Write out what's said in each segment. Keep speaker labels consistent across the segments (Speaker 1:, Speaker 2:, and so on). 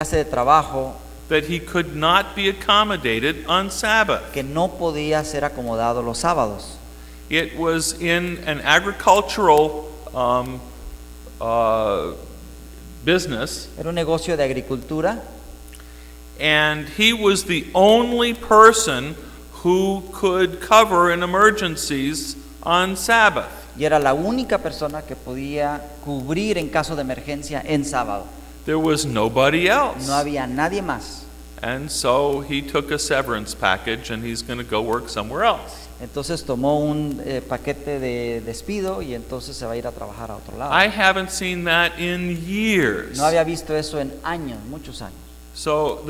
Speaker 1: clase de trabajo
Speaker 2: that he could not be accommodated on Sabbath.
Speaker 1: que no podía ser acomodado los sábados.
Speaker 2: It was in an agricultural business,
Speaker 1: Era un negocio de agricultura
Speaker 2: and he was the only person who could cover in emergencies on Sabbath.
Speaker 1: y era la única persona que podía cubrir en caso de emergencia en sábado.
Speaker 2: There was nobody else.
Speaker 1: No había nadie más.
Speaker 2: And so he took a severance package and he's going to go work somewhere else.
Speaker 1: Entonces tomó un paquete de despido y entonces se va a ir a trabajar a otro lado.
Speaker 2: I haven't seen that in years.
Speaker 1: No había visto eso en años, muchos años.
Speaker 2: So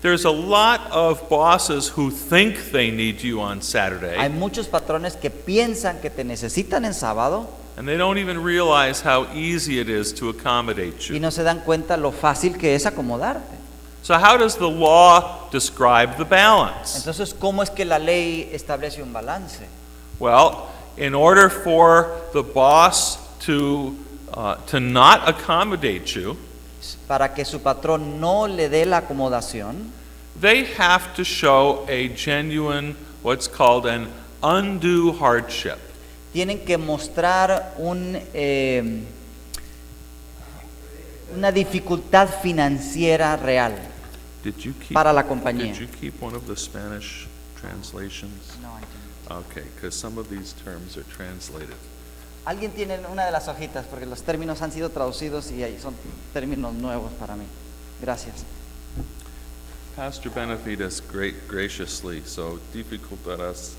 Speaker 2: there's a lot of bosses who think they need you on
Speaker 1: Hay
Speaker 2: Saturday,
Speaker 1: muchos patrones que piensan que te necesitan en sábado
Speaker 2: and they don't even realize how easy it is to accommodate
Speaker 1: y
Speaker 2: you.
Speaker 1: no se dan cuenta lo fácil que es acomodarte.
Speaker 2: So how does the law describe the balance?
Speaker 1: Entonces, ¿cómo es que la ley establece un balance?
Speaker 2: Well, in order for the boss to not accommodate you,
Speaker 1: Para que su patrón no le dé la acomodación,
Speaker 2: they have to show a genuine, what's called an undue hardship.
Speaker 1: tienen que mostrar una dificultad financiera real
Speaker 2: Did you keep,
Speaker 1: para la compañía.
Speaker 2: Did you keep one of the Spanish translations?
Speaker 1: No, I didn't.
Speaker 2: Okay, because some of these terms are translated.
Speaker 1: Alguien tiene una de las hojitas porque los términos han sido traducidos y ahí son términos nuevos para mí. Gracias.
Speaker 2: Pastor Benefides graciously, so dificultades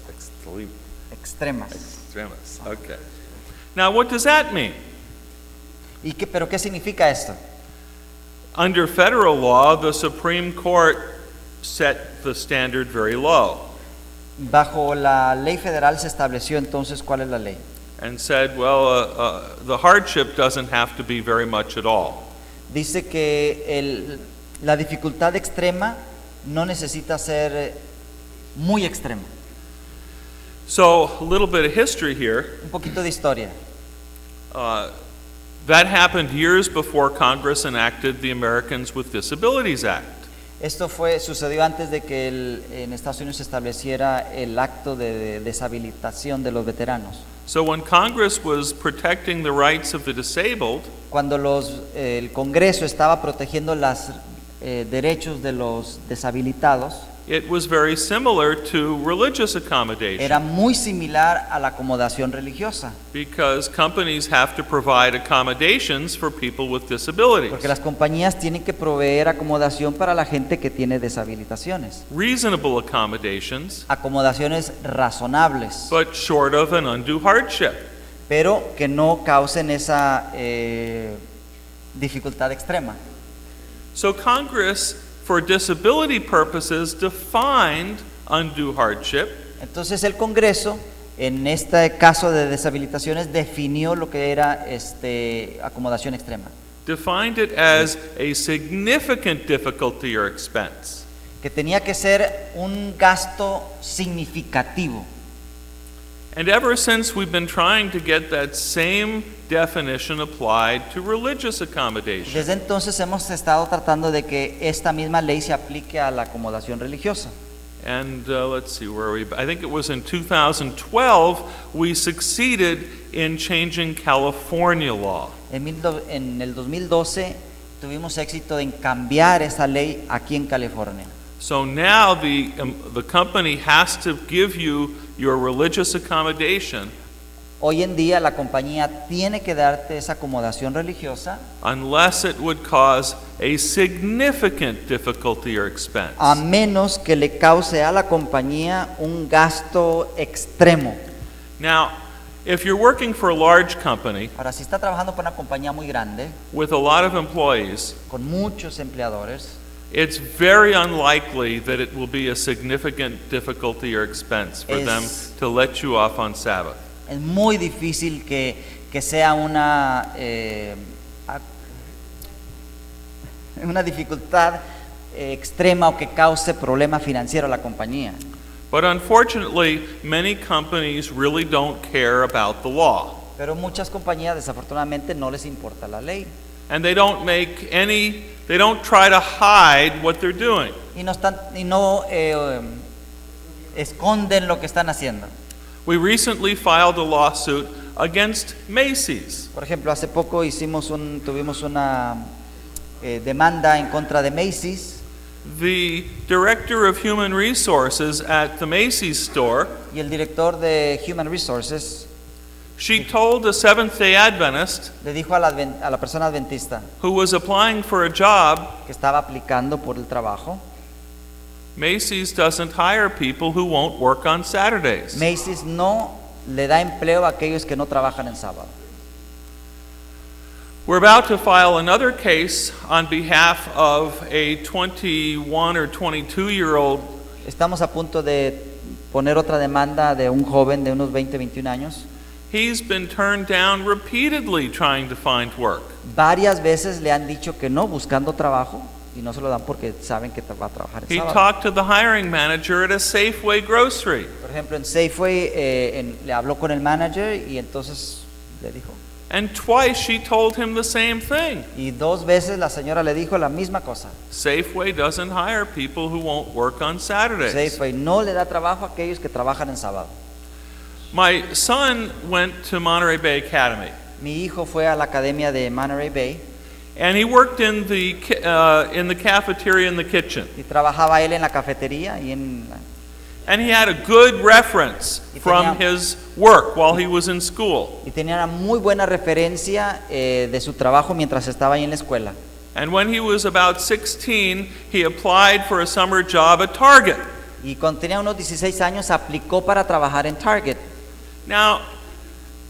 Speaker 1: Extremas.
Speaker 2: extremas. Okay. Now, what does that mean?
Speaker 1: ¿Pero qué significa esto?
Speaker 2: Under federal law, the Supreme Court set the standard very low
Speaker 1: Bajo la ley federal se estableció entonces cuál es la ley.
Speaker 2: and said, well, the hardship doesn't have to be very much at all.
Speaker 1: Dice que la dificultad extrema no necesita ser muy extrema.
Speaker 2: So, a little bit of history here.
Speaker 1: Un poquito de historia.
Speaker 2: That happened years before Congress enacted the Americans with Disabilities Act.
Speaker 1: Esto sucedió antes de que en Estados Unidos se estableciera el acto de deshabilitación de los veteranos.
Speaker 2: So when Congress was protecting the rights of the disabled,
Speaker 1: Cuando el Congreso estaba protegiendo los derechos de los deshabilitados,
Speaker 2: it was very similar to religious accommodation
Speaker 1: era muy similar a la acomodación religiosa,
Speaker 2: because companies have to provide accommodations for people with disabilities.
Speaker 1: porque las compañías tienen que proveer acomodación para la gente que tiene deshabilitaciones,
Speaker 2: Reasonable accommodations,
Speaker 1: acomodaciones razonables,
Speaker 2: but short of an undue hardship.
Speaker 1: pero que no causen esa dificultad extrema.
Speaker 2: So Congress, for disability purposes, defined undue hardship
Speaker 1: Entonces el Congreso, en este caso de deshabilitaciones, definió lo que era acomodación extrema,
Speaker 2: defined it as a significant difficulty or expense.
Speaker 1: que tenía que ser un gasto significativo.
Speaker 2: And ever since we've been trying to get that same definition applied to religious accommodation.
Speaker 1: Desde entonces hemos estado tratando de que esta misma ley se aplique a la acomodación religiosa.
Speaker 2: And let's see, where are we? I think it was in 2012 we succeeded in changing California law.
Speaker 1: En el 2012 tuvimos éxito en cambiar esa ley aquí en California.
Speaker 2: So now the company has to give you your religious accommodation
Speaker 1: Hoy en día la compañía tiene que darte esa acomodación religiosa
Speaker 2: unless it would cause a significant difficulty or expense.
Speaker 1: a menos que le cause a la compañía un gasto extremo.
Speaker 2: Now, if you're working for a large company
Speaker 1: Ahora, si está trabajando para una compañía muy grande,
Speaker 2: with a lot of employees,
Speaker 1: con muchos empleadores,
Speaker 2: it's very unlikely that it will be a significant difficulty or expense for them to let you off on Sabbath.
Speaker 1: es muy difícil que sea una dificultad extrema o que cause problema financiero a la compañía.
Speaker 2: But unfortunately, many companies really don't care about the law.
Speaker 1: Pero muchas compañías desafortunadamente no les importa la ley.
Speaker 2: and they don't try to hide what they're doing.
Speaker 1: y no esconden lo que están haciendo.
Speaker 2: We recently filed a lawsuit against Macy's.
Speaker 1: Por ejemplo, hace poco tuvimos una demanda en contra de Macy's.
Speaker 2: The director of human resources at the Macy's store,
Speaker 1: Y el director de Human Resources
Speaker 2: she told a Seventh-day Adventist
Speaker 1: le dijo a la persona adventista
Speaker 2: who was applying for a job,
Speaker 1: que estaba aplicando por el trabajo,
Speaker 2: Macy's doesn't hire people who won't work on Saturdays.
Speaker 1: Macy's no le da empleo a aquellos que no trabajan en sábado.
Speaker 2: We're about to file another case on behalf of a 21 or 22-year-old
Speaker 1: Estamos a punto de poner otra demanda de un joven de unos 20, 21 años.
Speaker 2: He's been turned down repeatedly trying to find work.
Speaker 1: Varias veces le han dicho que no, buscando trabajo, y no se lo dan porque saben que va a trabajar el
Speaker 2: He
Speaker 1: sábado.
Speaker 2: talked to the hiring manager at a Safeway grocery.
Speaker 1: Por ejemplo, en Safeway le habló con el manager y entonces le dijo.
Speaker 2: And twice she told him the same thing.
Speaker 1: Y 2 veces la señora le dijo la misma cosa.
Speaker 2: Safeway doesn't hire people who won't work on Saturdays.
Speaker 1: Safeway no le da trabajo a aquellos que trabajan en sábado.
Speaker 2: My son went to Monterey Bay Academy,
Speaker 1: Mi hijo fue a la academia de Monterey Bay
Speaker 2: and he worked in the cafeteria in the kitchen.
Speaker 1: y trabajaba él en la cafetería y
Speaker 2: And he had a good reference
Speaker 1: Y
Speaker 2: from
Speaker 1: tenía-
Speaker 2: his work while he was in school.
Speaker 1: tenía una muy buena referencia de su trabajo mientras estaba ahí en la escuela.
Speaker 2: And when he was about 16, he applied for a summer job at Target.
Speaker 1: Y cuando tenía unos 16 años aplicó para trabajar en Target.
Speaker 2: Now,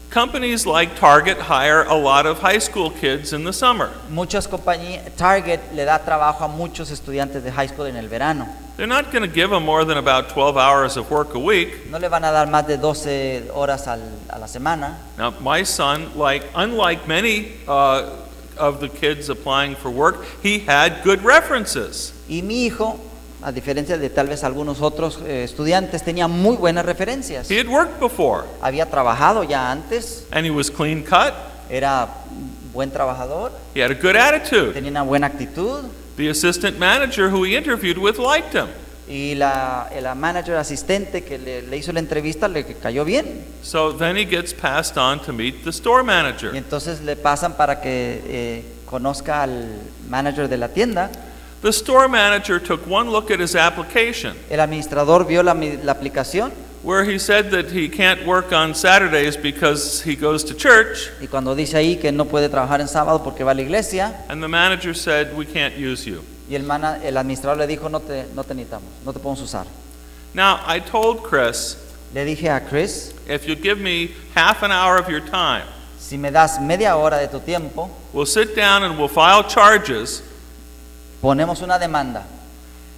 Speaker 2: companies like Target hire a lot of high school kids in the summer.
Speaker 1: Muchas compañías, Target le da trabajo a muchos estudiantes de high school en el verano.
Speaker 2: They're not going to give them more than about 12 hours of work a week.
Speaker 1: No le van a dar más de 12 horas a la semana.
Speaker 2: Now, my son, unlike many of the kids applying for work, he had good references.
Speaker 1: Y mi hijo, a diferencia de tal vez algunos otros estudiantes, tenía muy buenas referencias.
Speaker 2: He had worked before,
Speaker 1: Había trabajado ya antes,
Speaker 2: and he was clean cut.
Speaker 1: era buen trabajador,
Speaker 2: He had a good attitude.
Speaker 1: tenía una buena actitud.
Speaker 2: The assistant manager who he interviewed with liked him.
Speaker 1: Y la manager asistente que le hizo la entrevista le cayó bien.
Speaker 2: So then he gets passed on to meet the store
Speaker 1: Y
Speaker 2: manager.
Speaker 1: entonces le pasan para que conozca al manager de la tienda.
Speaker 2: The store manager took one look at his application,
Speaker 1: El administrador vio la aplicación
Speaker 2: where he said that he can't work on Saturdays because he goes to church,
Speaker 1: y cuando dice ahí que no puede trabajar en sábado porque va a la iglesia,
Speaker 2: and the manager said, "We can't use you."
Speaker 1: y el administrador le dijo no te necesitamos, no te podemos usar.
Speaker 2: Now, I told Chris,
Speaker 1: Le dije a Chris,
Speaker 2: if you give me half an hour of your time,
Speaker 1: si me das media hora de tu tiempo,
Speaker 2: we'll sit down and we'll file charges,
Speaker 1: ponemos una demanda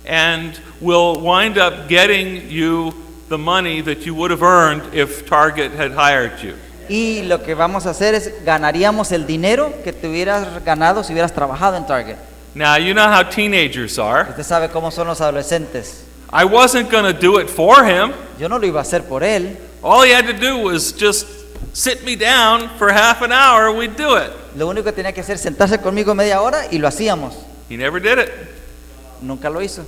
Speaker 2: and we'll wind up getting you the money that you would have earned if Target had hired you.
Speaker 1: y lo que vamos a hacer es ganaríamos el dinero que te hubieras ganado si hubieras trabajado en Target.
Speaker 2: Now, you know how teenagers are.
Speaker 1: Usted sabe cómo son los adolescentes.
Speaker 2: I wasn't going to do it for him.
Speaker 1: Yo no lo iba a hacer por él.
Speaker 2: All he had to do was just sit me down for half an hour, we'd do it.
Speaker 1: Lo único que tenía que hacer es sentarse conmigo media hora y lo hacíamos.
Speaker 2: He never did it.
Speaker 1: Nunca lo hizo.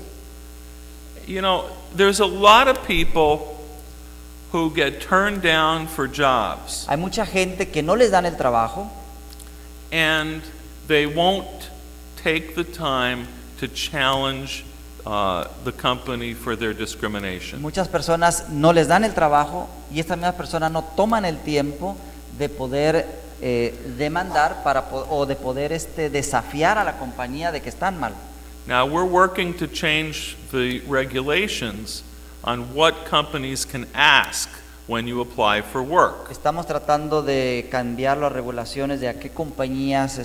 Speaker 2: You know, there's a lot of people who get turned down for jobs,
Speaker 1: Hay mucha gente que no les dan el trabajo
Speaker 2: and they won't take the time to challenge the company for their discrimination.
Speaker 1: Muchas personas no les dan el trabajo y estas mismas personas no toman el tiempo de poder demandar o de poder desafiar a la compañía de que están mal.
Speaker 2: Now, we're working to change the regulations on what companies can ask when you apply for work.
Speaker 1: Estamos tratando de cambiar las regulaciones de a qué compañías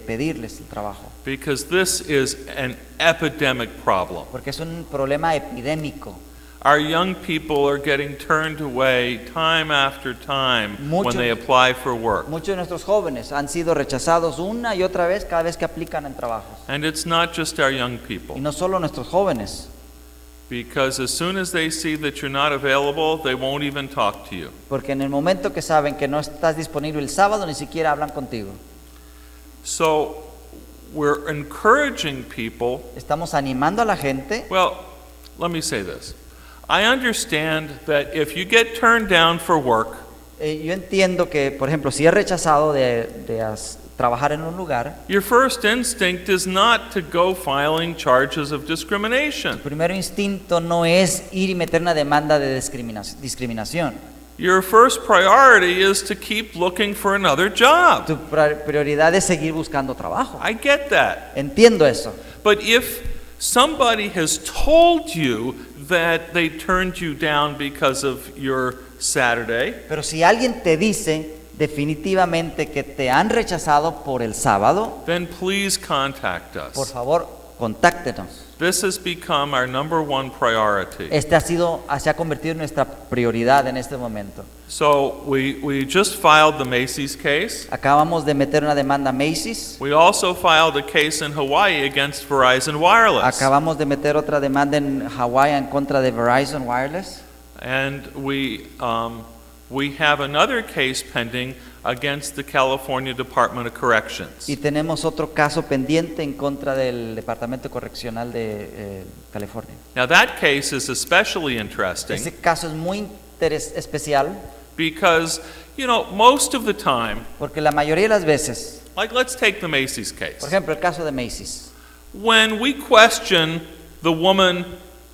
Speaker 1: pedirles el trabajo,
Speaker 2: Because this is an epidemic problem.
Speaker 1: porque es un problema epidémico.
Speaker 2: Our young people are getting turned away time after time when they apply for work.
Speaker 1: Muchos de nuestros jóvenes han sido rechazados una y otra vez cada vez que aplican en trabajos.
Speaker 2: And it's not just our young
Speaker 1: Y
Speaker 2: people.
Speaker 1: no solo nuestros jóvenes,
Speaker 2: Because as soon as they see that you're not available, they won't even talk to you.
Speaker 1: porque en el momento que saben que no estás disponible el sábado, ni siquiera hablan contigo.
Speaker 2: So we're encouraging people.
Speaker 1: Estamos animando a la gente.
Speaker 2: Well, let me say this. I understand that if you get turned down for work,
Speaker 1: Yo entiendo que, por ejemplo, si es rechazado de trabajar en un lugar,
Speaker 2: your first instinct is not to go filing charges of
Speaker 1: el
Speaker 2: discrimination.
Speaker 1: primer instinto no es ir y meter una demanda de discriminación.
Speaker 2: Your first priority is to keep looking for another job.
Speaker 1: Tu prioridad es seguir buscando trabajo.
Speaker 2: I get that.
Speaker 1: Entiendo eso.
Speaker 2: But if somebody has told you that they turned you down because of your Saturday,
Speaker 1: Pero si alguien te dice definitivamente que te han rechazado por el sábado,
Speaker 2: then please contact
Speaker 1: por
Speaker 2: us.
Speaker 1: favor, contáctenos.
Speaker 2: This has become our number one priority.
Speaker 1: Se ha convertido en nuestra prioridad en este momento.
Speaker 2: So we just filed the Macy's case.
Speaker 1: Acabamos de meter una demanda a Macy's.
Speaker 2: We also filed a case in Hawaii against Verizon Wireless.
Speaker 1: Acabamos de meter otra demanda en Hawái en contra de Verizon Wireless.
Speaker 2: And we have another case pending against the California Department of Corrections.
Speaker 1: Y tenemos otro caso pendiente en contra del Departamento Correccional de California.
Speaker 2: Now that case is especially interesting
Speaker 1: Ese caso es muy especial
Speaker 2: because, you know, most of the time,
Speaker 1: porque la mayoría de las veces,
Speaker 2: like let's take the Macy's case.
Speaker 1: por ejemplo, el caso de Macy's,
Speaker 2: When we question the woman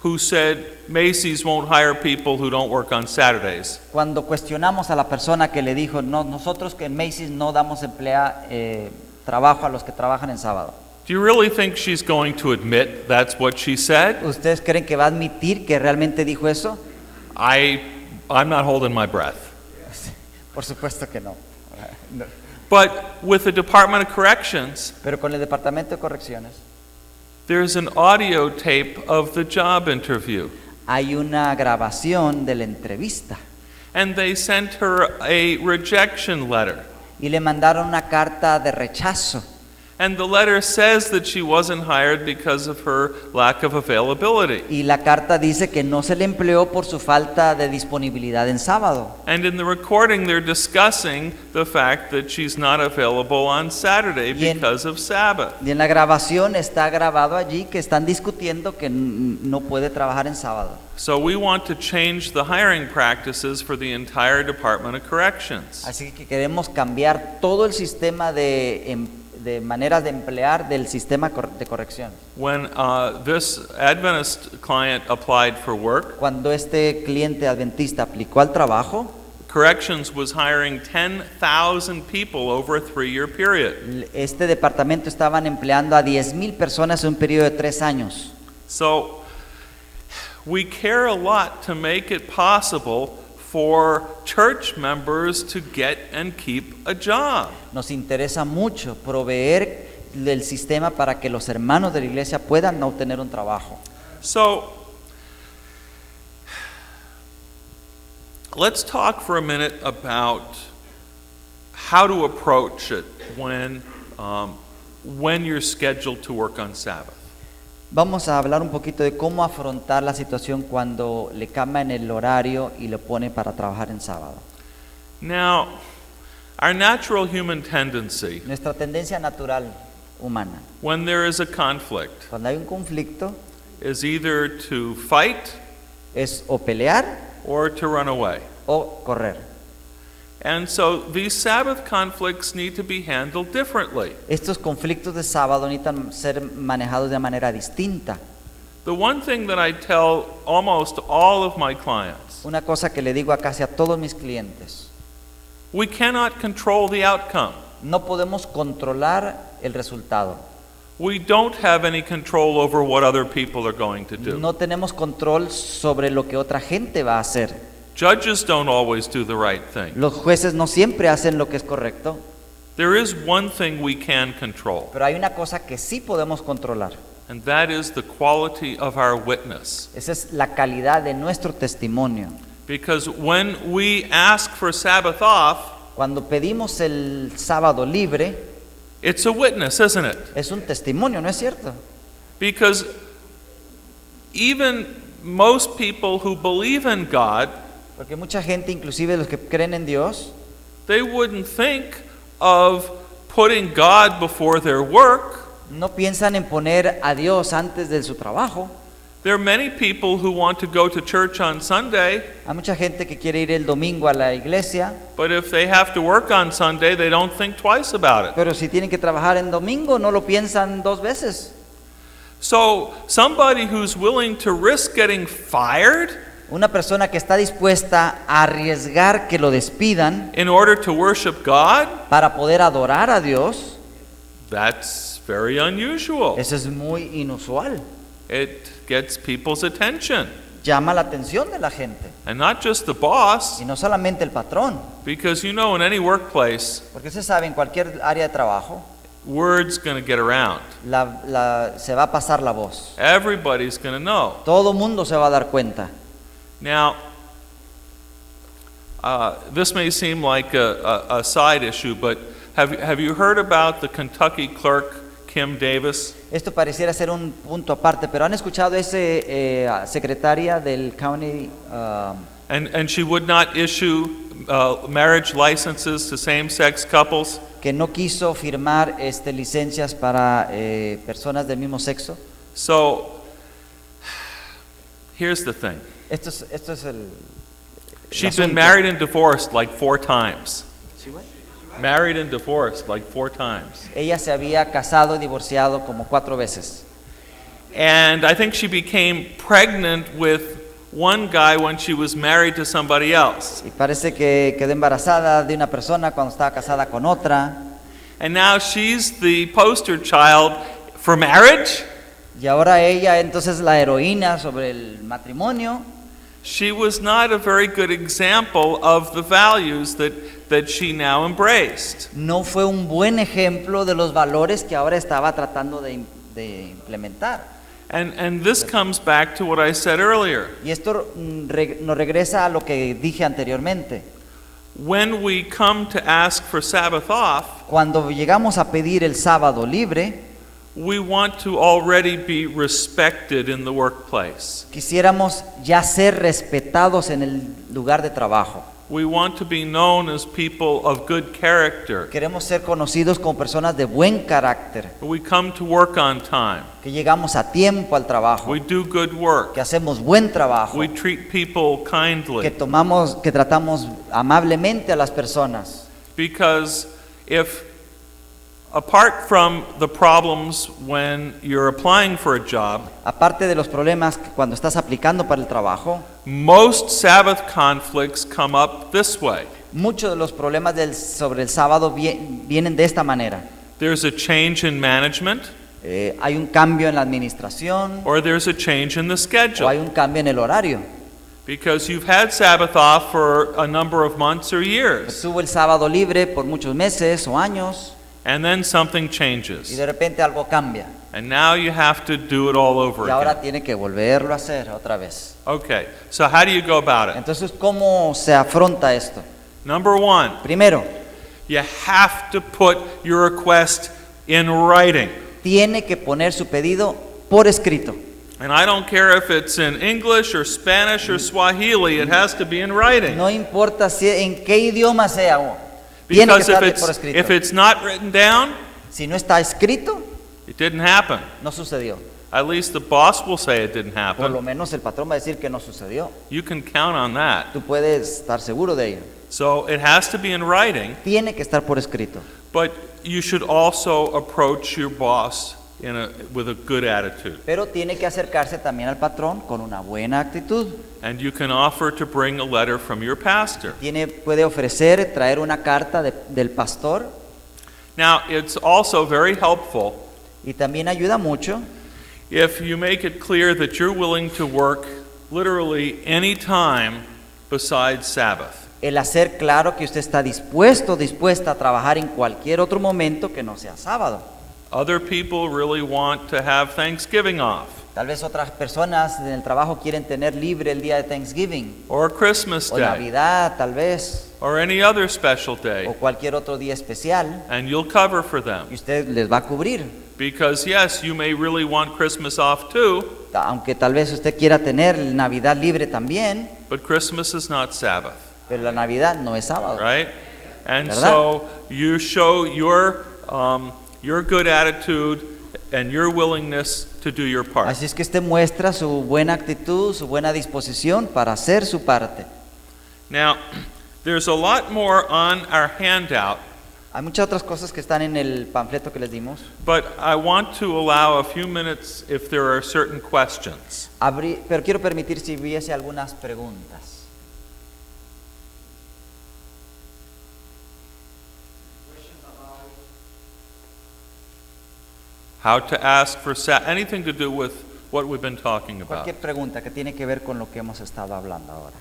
Speaker 2: who said Macy's won't hire people who don't work on Saturdays,
Speaker 1: cuando cuestionamos a la persona que le dijo, no, nosotros que en Macy's no damos trabajo a los que trabajan en sábado,
Speaker 2: do you really think she's going to admit that's what she said?
Speaker 1: ¿ustedes creen que va a admitir que realmente dijo eso?
Speaker 2: I'm not holding my breath.
Speaker 1: Por supuesto que no.
Speaker 2: But with the Department of Corrections,
Speaker 1: Pero con el Departamento de Correcciones
Speaker 2: there's an audio tape of the job interview.
Speaker 1: hay una grabación de la entrevista
Speaker 2: And they sent her a rejection letter.
Speaker 1: y le mandaron una carta de rechazo.
Speaker 2: And the letter says that she wasn't hired because of her lack of availability.
Speaker 1: Y la carta dice que no se le empleó por su falta de disponibilidad en sábado.
Speaker 2: And in the recording, they're discussing the fact that she's not available on Saturday because of Sabbath.
Speaker 1: Y en la grabación está grabado allí que están discutiendo que no puede trabajar en sábado.
Speaker 2: So we want to change the hiring practices for the entire Department of Corrections.
Speaker 1: Así que queremos cambiar todo el sistema de maneras de emplear del sistema de corrección.
Speaker 2: When this Adventist client applied for work,
Speaker 1: Cuando este cliente adventista aplicó al trabajo,
Speaker 2: Corrections was hiring 10,000 people over a 3-year period.
Speaker 1: este departamento estaban empleando a 10,000 personas en un periodo de 3 años.
Speaker 2: So we care a lot to make it possible for church members to get and keep a job.
Speaker 1: Nos interesa mucho proveer el sistema para que los hermanos de la iglesia puedan obtener un trabajo.
Speaker 2: So let's talk for a minute about how to approach it when you're scheduled to work on Sabbath.
Speaker 1: Vamos a hablar un poquito de cómo afrontar la situación cuando le cambian el horario y lo ponen para trabajar en sábado.
Speaker 2: Now, our natural human tendency,
Speaker 1: Nuestra tendencia natural humana,
Speaker 2: when there is a conflict,
Speaker 1: cuando hay un conflicto,
Speaker 2: is either to fight
Speaker 1: es o pelear
Speaker 2: or to run away.
Speaker 1: o correr.
Speaker 2: And so these Sabbath conflicts need to be handled differently.
Speaker 1: Estos conflictos de sábado necesitan ser manejados de manera distinta.
Speaker 2: The one thing that I tell almost all of my clients,
Speaker 1: Una cosa que le digo a casi a todos mis clientes:
Speaker 2: we cannot control the outcome.
Speaker 1: no podemos controlar el resultado.
Speaker 2: We don't have any control over what other people are going to do.
Speaker 1: No tenemos control sobre lo que otra gente va a hacer.
Speaker 2: Judges don't always do the right thing.
Speaker 1: Los jueces no siempre hacen lo que es correcto,
Speaker 2: There is one thing we can control,
Speaker 1: pero hay una cosa que sí podemos controlar.
Speaker 2: and that is the quality of our witness.
Speaker 1: Esa es la calidad de nuestro testimonio.
Speaker 2: Because when we ask for Sabbath off,
Speaker 1: Cuando pedimos el sábado libre,
Speaker 2: it's a witness, isn't it?
Speaker 1: es un testimonio, ¿no es cierto?
Speaker 2: Because even most people who believe in God,
Speaker 1: Porque mucha gente, inclusive los que creen en Dios,
Speaker 2: they wouldn't think of putting God before their work.
Speaker 1: No piensan en poner a Dios antes de su trabajo.
Speaker 2: There are many people who want to go to church on Sunday,
Speaker 1: Hay mucha gente que quiere ir el domingo a la iglesia,
Speaker 2: but if they have to work on Sunday, they don't think twice about it.
Speaker 1: pero si tienen que trabajar en domingo no lo piensan dos veces.
Speaker 2: So, somebody who's willing to risk getting fired
Speaker 1: Una persona que está dispuesta a arriesgar que lo despidan
Speaker 2: in order to worship God,
Speaker 1: para poder adorar a Dios,
Speaker 2: that's very unusual.
Speaker 1: eso es muy inusual.
Speaker 2: It gets people's attention.
Speaker 1: Llama la atención de la gente.
Speaker 2: And not just the boss,
Speaker 1: Y no solamente el patrón,
Speaker 2: because you know in any workplace,
Speaker 1: porque se sabe en cualquier área de trabajo,
Speaker 2: word's going to get around.
Speaker 1: se va a pasar la voz.
Speaker 2: Everybody's going to know.
Speaker 1: Todo mundo se va a dar cuenta.
Speaker 2: Now, this may seem like a side issue, but have you heard about the Kentucky clerk, Kim Davis?
Speaker 1: Esto pareciera ser un punto aparte, pero ¿han escuchado ese secretaria del county?
Speaker 2: And she would not issue marriage licenses to same-sex couples.
Speaker 1: Que no quiso firmar licencias para personas del mismo sexo.
Speaker 2: So, here's the thing.
Speaker 1: Esto es el
Speaker 2: She's been
Speaker 1: asunto.
Speaker 2: married and divorced like 4 times.
Speaker 1: ¿Sí, güey?
Speaker 2: Married and divorced like 4 times.
Speaker 1: Ella se había casado y divorciado como 4 veces.
Speaker 2: And I think she became pregnant with one guy when she was married to somebody else.
Speaker 1: Y parece que quedó embarazada de una persona cuando estaba casada con otra.
Speaker 2: And now she's the poster child for marriage.
Speaker 1: Y ahora ella entonces la heroína sobre el matrimonio.
Speaker 2: She was not a very good example of the values that she now embraced.
Speaker 1: No fue un buen ejemplo de los valores que ahora estaba tratando de implementar.
Speaker 2: And this comes back to what I said earlier.
Speaker 1: Y esto nos regresa a lo que dije anteriormente.
Speaker 2: When we come to ask for Sabbath off,
Speaker 1: Cuando llegamos a pedir el sábado libre,
Speaker 2: we want to already be respected in the workplace.
Speaker 1: quisiéramos ya ser respetados en el lugar de trabajo.
Speaker 2: We want to be known as people of good character.
Speaker 1: Queremos ser conocidos como personas de buen carácter,
Speaker 2: We come to work on time.
Speaker 1: que llegamos a tiempo al trabajo,
Speaker 2: We do good work.
Speaker 1: que hacemos buen trabajo,
Speaker 2: We treat people
Speaker 1: que
Speaker 2: kindly.
Speaker 1: que tratamos amablemente a las personas.
Speaker 2: Because if, apart from the problems when you're applying for a job,
Speaker 1: Aparte de los problemas que cuando estás aplicando para el trabajo,
Speaker 2: most Sabbath conflicts come up this way.
Speaker 1: muchos de los problemas sobre el sábado vienen de esta manera.
Speaker 2: There's a change in management,
Speaker 1: Hay un cambio en la administración
Speaker 2: or there's a change in the
Speaker 1: o hay
Speaker 2: schedule.
Speaker 1: un cambio en el horario.
Speaker 2: Because you've had Sabbath off for a number of months or years,
Speaker 1: Tuvo el sábado libre por muchos meses o años
Speaker 2: and then something
Speaker 1: y
Speaker 2: changes.
Speaker 1: de repente algo cambia
Speaker 2: And now you have to do it all over
Speaker 1: y ahora
Speaker 2: again.
Speaker 1: tiene que volverlo a hacer otra vez.
Speaker 2: Okay, so how do you go about it?
Speaker 1: Entonces, ¿cómo se afronta esto?
Speaker 2: Number one,
Speaker 1: Primero,
Speaker 2: you have to put your request in writing.
Speaker 1: tiene que poner su pedido por escrito.
Speaker 2: And I don't care if it's in English or Spanish or Swahili, it has to be in writing.
Speaker 1: No importa en qué idioma sea, tiene que
Speaker 2: Because
Speaker 1: estar por escrito.
Speaker 2: if it's not written down,
Speaker 1: Si no está escrito,
Speaker 2: it didn't happen.
Speaker 1: no sucedió.
Speaker 2: At least the boss will say it didn't
Speaker 1: Por lo
Speaker 2: happen.
Speaker 1: menos el patrón va a decir que no sucedió.
Speaker 2: You can count on that.
Speaker 1: Tú puedes estar seguro de ello.
Speaker 2: So it has to be in writing,
Speaker 1: Tiene que estar por escrito.
Speaker 2: but you should also approach your boss with a good attitude.
Speaker 1: Pero tiene que acercarse también al patrón con una buena actitud.
Speaker 2: And you can offer to bring a letter from your pastor.
Speaker 1: Puede ofrecer, traer una carta del pastor,
Speaker 2: Now, it's also very helpful
Speaker 1: y también ayuda mucho
Speaker 2: if you make it clear that you're willing to work literally any time besides Sabbath.
Speaker 1: el hacer claro que usted está dispuesta a trabajar en cualquier otro momento que no sea sábado.
Speaker 2: Other people really want to have Thanksgiving off,
Speaker 1: Tal vez otras personas en el trabajo quieren tener libre el día de Thanksgiving
Speaker 2: or Christmas
Speaker 1: o
Speaker 2: Day,
Speaker 1: Navidad, tal vez,
Speaker 2: or any other special
Speaker 1: o
Speaker 2: day,
Speaker 1: cualquier otro día especial,
Speaker 2: and you'll cover for them.
Speaker 1: y usted les va a cubrir.
Speaker 2: Because yes, you may really want Christmas off too,
Speaker 1: Aunque tal vez usted quiera tener Navidad libre también,
Speaker 2: but Christmas is not Sabbath,
Speaker 1: pero la Navidad no es sábado.
Speaker 2: right? And
Speaker 1: ¿Verdad?
Speaker 2: so you show your good attitude and your willingness to do your part.
Speaker 1: Así es que usted muestra su buena actitud, su buena disposición para hacer su parte.
Speaker 2: Now, there's a lot more on our handout,
Speaker 1: Hay muchas otras cosas que están en el panfleto que les dimos.
Speaker 2: but I want to allow a few minutes if there are certain questions.
Speaker 1: Pero quiero permitir si hubiese algunas preguntas.
Speaker 2: How to ask for anything to do with what we've been talking about.
Speaker 1: Cualquier pregunta que tiene que ver con lo que hemos estado hablando ahora.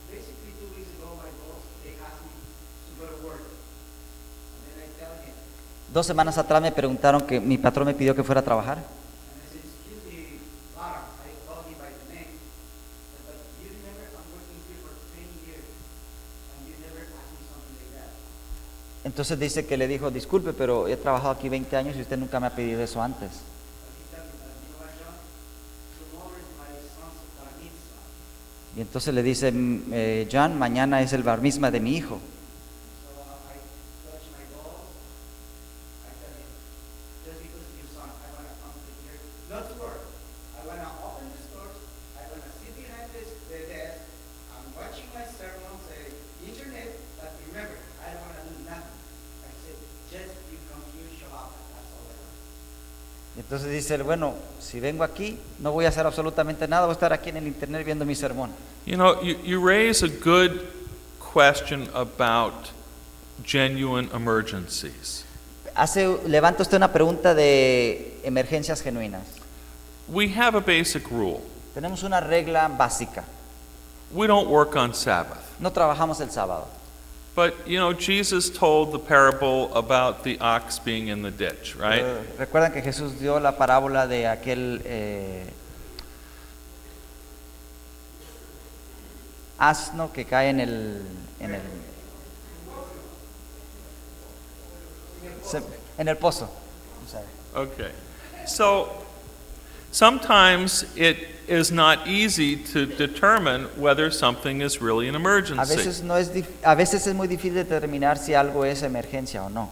Speaker 3: Basically, 2 weeks ago, my boss, they asked me to go to work. And then I tell him,
Speaker 1: 2 semanas atrás me preguntaron que mi patrón me pidió que fuera a trabajar.
Speaker 3: and I said, excuse me, Lara, I called you by the name. But you remember, I'm working here for 10 years, and you never asked me something like that.
Speaker 1: Entonces dice que le dijo, disculpe, pero he trabajado aquí 20 años y usted nunca me ha pedido eso antes.
Speaker 3: But he told me that, you know what, John? Tomorrow is my son's bar mitzvah.
Speaker 1: Y entonces le dice, John, mañana es el bar mitzvah de mi hijo.
Speaker 3: So I touch my balls. I tell him, just because of your son, I want to come to here, not to work. I want to open the stores. I want to sit behind the desk. I'm watching my sermons, internet. But remember, I don't want to do nothing. I said, just you come here, show up. That's all I want.
Speaker 1: Y entonces dice él, bueno, si vengo aquí, no voy a hacer absolutamente nada, voy a estar aquí en el internet viendo mi sermón.
Speaker 2: You know, you raise a good question about genuine emergencies.
Speaker 1: Levanta usted una pregunta de emergencias genuinas.
Speaker 2: We have a basic rule.
Speaker 1: Tenemos una regla básica.
Speaker 2: We don't work on Sabbath.
Speaker 1: No trabajamos el sábado.
Speaker 2: But, you know, Jesus told the parable about the ox being in the ditch, right?
Speaker 1: Recuerdan que Jesús dio la parábola de aquel asno que cae en el pozo.
Speaker 2: Okay. So, sometimes it is not easy to determine whether something is really an
Speaker 1: A
Speaker 2: emergency.
Speaker 1: veces es muy difícil determinar si algo es emergencia o no.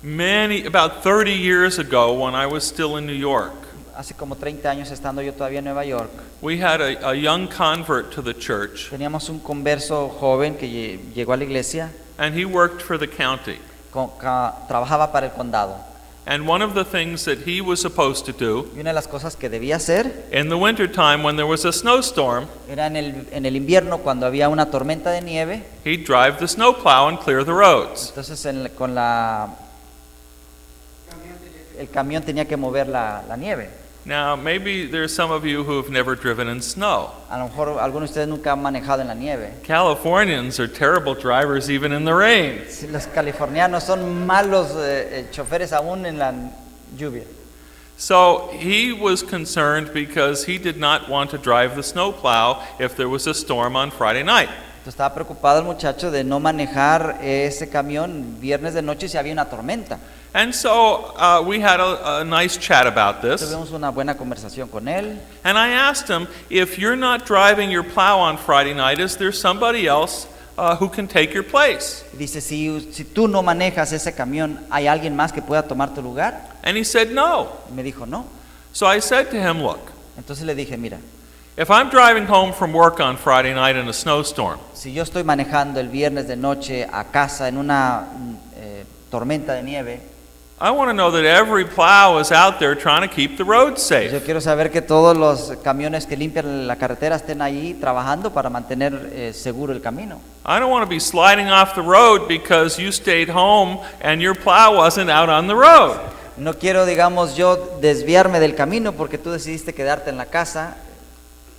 Speaker 2: About 30 years ago, when I was still in New York,
Speaker 1: Hace como 30 años estando yo todavía en Nueva York,
Speaker 2: we had a young convert to the church,
Speaker 1: teníamos un converso joven que llegó a la iglesia,
Speaker 2: and he worked for the county.
Speaker 1: trabajaba para el condado.
Speaker 2: And one of the things that he was supposed to do
Speaker 1: Y una de las cosas que debía hacer
Speaker 2: in the wintertime when there was a snowstorm,
Speaker 1: era en el invierno cuando había una tormenta de nieve.
Speaker 2: he'd drive the snowplow and clear the roads.
Speaker 1: Entonces el camión tenía que mover la nieve.
Speaker 2: Now, maybe there's some of you who have never driven in snow.
Speaker 1: A lo mejor algunos de ustedes nunca han manejado en la nieve.
Speaker 2: Californians are terrible drivers even in the rain.
Speaker 1: Sí, los californianos son malos choferes aún en la lluvia.
Speaker 2: So he was concerned because he did not want to drive the snowplow if there was a storm on Friday night.
Speaker 1: Entonces estaba preocupado el muchacho de no manejar ese camión viernes de noche si había una tormenta.
Speaker 2: And so we had a nice chat about this.
Speaker 1: Tuvimos una buena conversación con él.
Speaker 2: And I asked him, if you're not driving your plow on Friday night, is there somebody else who can take your place?
Speaker 1: Y dice, si tú no manejas ese camión, ¿hay alguien más que pueda tomar tu lugar?
Speaker 2: And he said, no.
Speaker 1: Y me dijo, no.
Speaker 2: So I said to him, look,
Speaker 1: Entonces le dije, mira,
Speaker 2: if I'm driving home from work on Friday night in a snowstorm,
Speaker 1: si yo estoy manejando el viernes de noche a casa en una tormenta de nieve,
Speaker 2: I want to know that every plow is out there trying to keep the roads
Speaker 1: yo
Speaker 2: safe.
Speaker 1: quiero saber que todos los camiones que limpian la carretera estén ahí trabajando para mantener seguro el camino.
Speaker 2: I don't want to be sliding off the road because you stayed home and your plow wasn't out on the road.
Speaker 1: No quiero, digamos, yo desviarme del camino porque tú decidiste quedarte en la casa.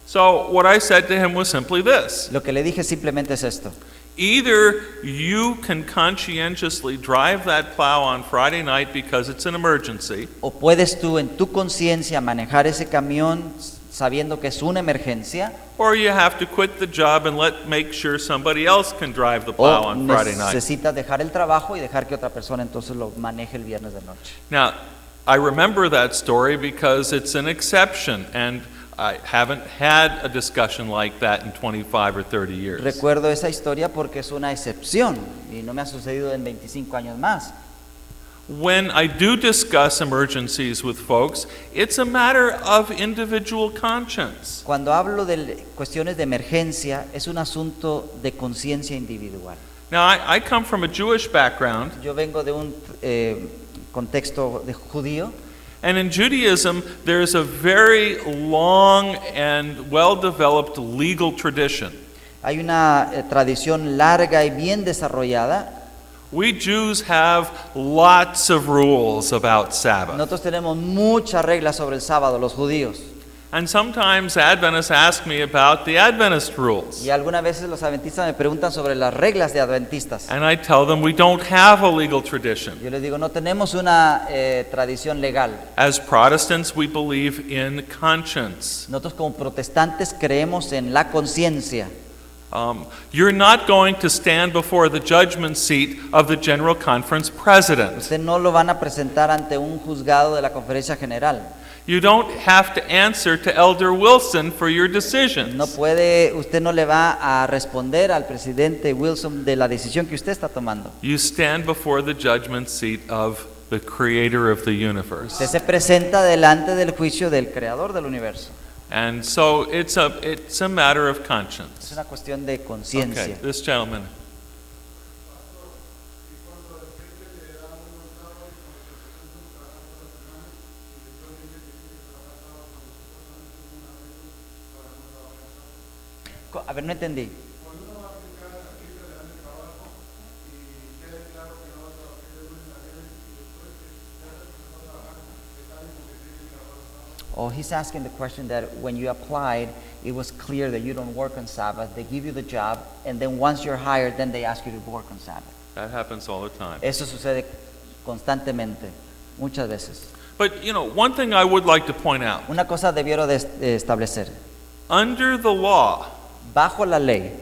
Speaker 2: So what I said to him was simply this.
Speaker 1: Lo que le dije simplemente es esto.
Speaker 2: Either you can conscientiously drive that plow on Friday night because it's an emergency,
Speaker 1: O puedes tú en tu conciencia manejar ese camión sabiendo que es una emergencia,
Speaker 2: or you have to quit the job and make sure somebody else can drive the plow
Speaker 1: o
Speaker 2: on Friday night.
Speaker 1: necesitas dejar el trabajo y dejar que otra persona entonces lo maneje el viernes de noche.
Speaker 2: Now, I remember that story because it's an exception, and I haven't had a discussion like that in 25 or 30 years.
Speaker 1: Recuerdo esa historia porque es una excepción y no me ha sucedido en 25 años más.
Speaker 2: When I do discuss emergencies with folks, it's a matter of individual conscience.
Speaker 1: Cuando hablo de cuestiones de emergencia, es un asunto de conciencia individual.
Speaker 2: Now, I come from a Jewish background,
Speaker 1: Yo vengo de un contexto de judío,
Speaker 2: and in Judaism, there's a very long and well-developed legal tradition.
Speaker 1: hay una tradición larga y bien desarrollada.
Speaker 2: We Jews have lots of rules about Sabbath.
Speaker 1: Nosotros tenemos muchas reglas sobre el sábado, los judíos.
Speaker 2: And sometimes Adventists ask me about the Adventist rules.
Speaker 1: Y algunas veces los adventistas me preguntan sobre las reglas de adventistas.
Speaker 2: And I tell them we don't have a legal tradition.
Speaker 1: Yo les digo, no tenemos una tradición legal.
Speaker 2: As Protestants, we believe in conscience.
Speaker 1: Nosotros como protestantes creemos en la conciencia.
Speaker 2: You're not going to stand before the judgment seat of the General Conference President.
Speaker 1: Usted no lo van a presentar ante un juzgado de la conferencia general.
Speaker 2: You don't have to answer to Elder Wilson for your decisions.
Speaker 1: Usted no le va a responder al presidente Wilson de la decisión que usted está tomando.
Speaker 2: You stand before the judgment seat of the Creator of the universe.
Speaker 1: Usted se presenta delante del juicio del creador del universo.
Speaker 2: And so it's a matter of conscience.
Speaker 1: Es una cuestión de conciencia.
Speaker 2: Okay, this gentleman.
Speaker 1: A ver, no entendí. Oh, he's asking the question that when you applied, it was clear that you don't work on Sabbath. They give you the job, and then once you're hired, then they ask you to work on Sabbath.
Speaker 2: That happens all the time.
Speaker 1: Eso sucede constantemente, muchas veces.
Speaker 2: But, you know, one thing I would like to point out.
Speaker 1: Una cosa debieron de establecer.
Speaker 2: Under the law,
Speaker 1: Bajo la ley,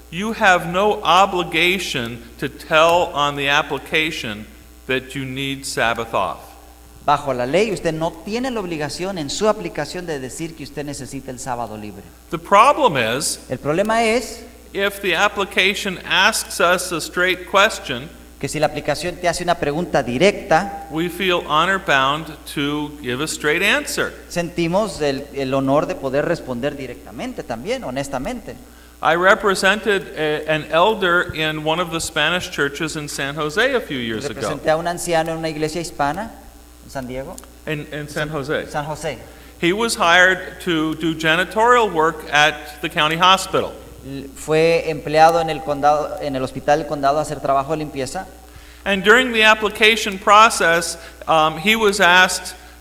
Speaker 2: you have no obligation to tell on the application that you need Sabbath off.
Speaker 1: bajo la ley, usted no tiene la obligación en su aplicación de decir que usted necesita el sábado libre.
Speaker 2: The problem is,
Speaker 1: El problema es
Speaker 2: if the application asks us a straight question,
Speaker 1: que si la aplicación te hace una pregunta directa,
Speaker 2: we feel honor bound to give a straight answer.
Speaker 1: sentimos el honor de poder responder directamente también, honestamente.
Speaker 2: I represented an elder in one of the Spanish churches in San Jose a few years ago.
Speaker 1: Representé a un anciano en una iglesia hispana en San Diego,
Speaker 2: In San Jose.
Speaker 1: San José.
Speaker 2: He was hired to do janitorial work at the county hospital.
Speaker 1: Fue empleado en el condado, en el hospital del condado a hacer trabajo de limpieza.
Speaker 2: And during the application process,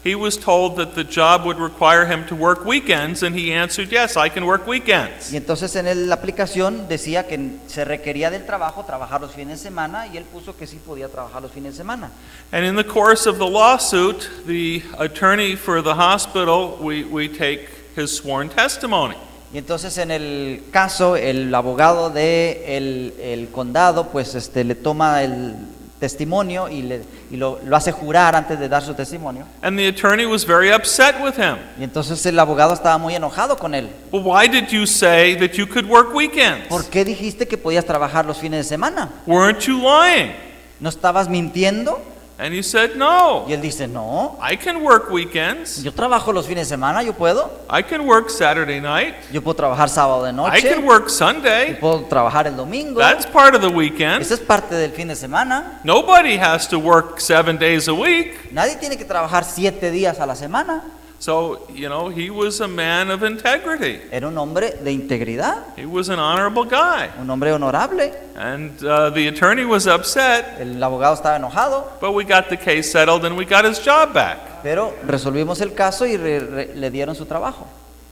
Speaker 2: he was told that the job would require him to work weekends, and he answered, yes, I can work weekends.
Speaker 1: Y entonces la aplicación decía que se requería del trabajo trabajar los fines de semana, y él puso que sí podía trabajar los fines de semana.
Speaker 2: And in the course of the lawsuit, the attorney for the hospital, we take his sworn testimony.
Speaker 1: Y entonces en el caso, el abogado el condado pues le toma el testimonio y lo hace jurar antes de dar su testimonio.
Speaker 2: And the attorney was very upset with him.
Speaker 1: Y entonces el abogado estaba muy enojado con él.
Speaker 2: Well, why did you say that you could work weekends?
Speaker 1: ¿Por qué dijiste que podías trabajar los fines de semana?
Speaker 2: Weren't you lying?
Speaker 1: ¿No estabas mintiendo?
Speaker 2: And he said, no,
Speaker 1: Y él dice, no,
Speaker 2: I can work weekends.
Speaker 1: yo trabajo los fines de semana, yo puedo.
Speaker 2: I can work Saturday night.
Speaker 1: Yo puedo trabajar sábado de
Speaker 2: I
Speaker 1: noche.
Speaker 2: can work
Speaker 1: Yo
Speaker 2: Sunday.
Speaker 1: puedo trabajar el domingo.
Speaker 2: That's part of the weekend.
Speaker 1: Eso es parte del fin de semana.
Speaker 2: Nobody has to work 7 days a week.
Speaker 1: Nadie tiene que trabajar 7 días a la semana.
Speaker 2: So, you know, he was a man of integrity.
Speaker 1: Era un hombre de integridad,
Speaker 2: He was an honorable guy.
Speaker 1: un hombre honorable.
Speaker 2: And the attorney was upset,
Speaker 1: El abogado estaba enojado,
Speaker 2: but we got the case settled and we got his job back.
Speaker 1: pero resolvimos el caso y le dieron su trabajo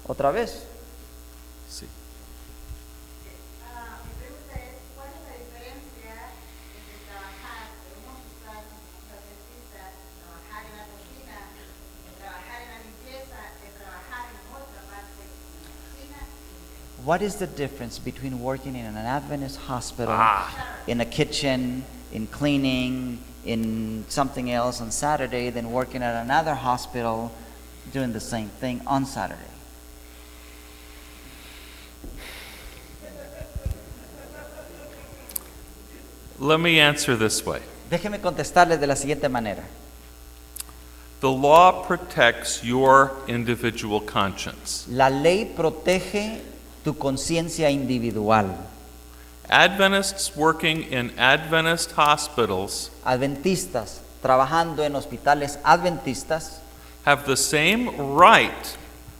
Speaker 1: otra vez.
Speaker 2: Sí.
Speaker 4: Mi pregunta es, ¿cuál es la diferencia entre trabajar en un hospital como adventista, trabajar en la cocina, trabajar en la limpieza, de trabajar en otra parte, en la cocina?
Speaker 1: What is the difference between working in an Adventist hospital,
Speaker 2: Ah.
Speaker 1: in a kitchen, in cleaning, in something else on Saturday, than working at another hospital doing the same thing on Saturday?
Speaker 2: Let me answer this way.
Speaker 1: Déjeme contestarles de la siguiente manera.
Speaker 2: The law protects your individual conscience.
Speaker 1: La ley protege tu conciencia individual.
Speaker 2: Adventists working in Adventist hospitals
Speaker 1: Adventistas trabajando en hospitales adventistas
Speaker 2: have the same right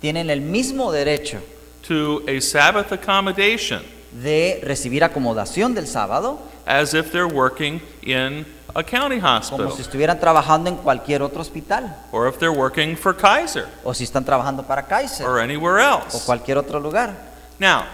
Speaker 1: tienen el mismo derecho
Speaker 2: to a Sabbath accommodation
Speaker 1: de recibir acomodación del sábado
Speaker 2: as if they're working in a county
Speaker 1: como
Speaker 2: hospital
Speaker 1: si estuvieran trabajando en cualquier otro hospital
Speaker 2: or if they're working for Kaiser
Speaker 1: o si están trabajando para Kaiser
Speaker 2: or anywhere
Speaker 1: o
Speaker 2: else.
Speaker 1: cualquier otro lugar.
Speaker 2: Now,